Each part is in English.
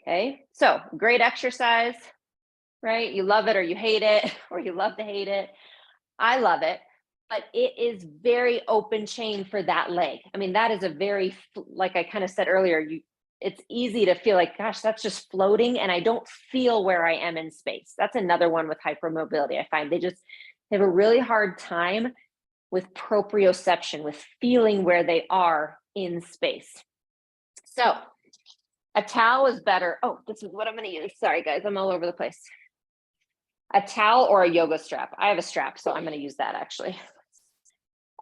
Okay, so great exercise, right? You love it or you hate it, or you love to hate it. I love it, but it is very open chain for that leg. I mean, that is a very, like I kind of said earlier, it's easy to feel like, gosh, that's just floating and I don't feel where I am in space. That's another one with hypermobility. I find they have a really hard time with proprioception, with feeling where they are in space. So a towel is better. Oh, this is what I'm going to use. Sorry, guys, I'm all over the place. A towel or a yoga strap. I have a strap, so I'm going to use that actually.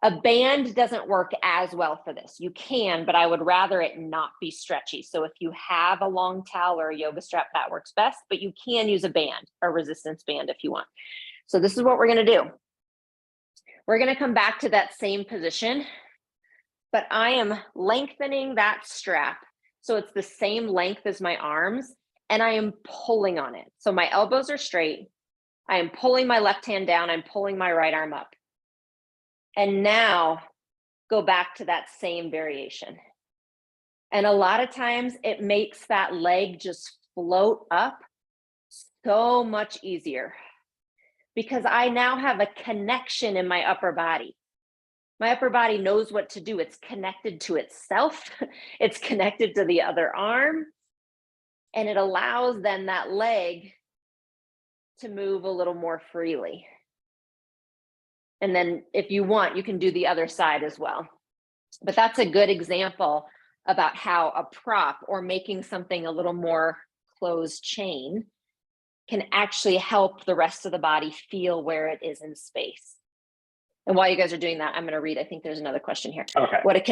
A band doesn't work as well for this. You can, but I would rather it not be stretchy. So if you have a long towel or a yoga strap, that works best, but you can use a band, a resistance band if you want. So this is what we're going to do. We're going to come back to that same position, but I am lengthening that strap so it's the same length as my arms, and I am pulling on it. So my elbows are straight. I am pulling my left hand down. I'm pulling my right arm up. And now go back to that same variation. And a lot of times it makes that leg just float up so much easier because I now have a connection in my upper body. My upper body knows what to do. It's connected to itself. It's connected to the other arm. And it allows then that leg to move a little more freely. And then if you want, you can do the other side as well. But that's a good example about how a prop or making something a little more closed chain can actually help the rest of the body feel where it is in space. And while you guys are doing that, I'm going to read, I think there's another question here. Okay. What a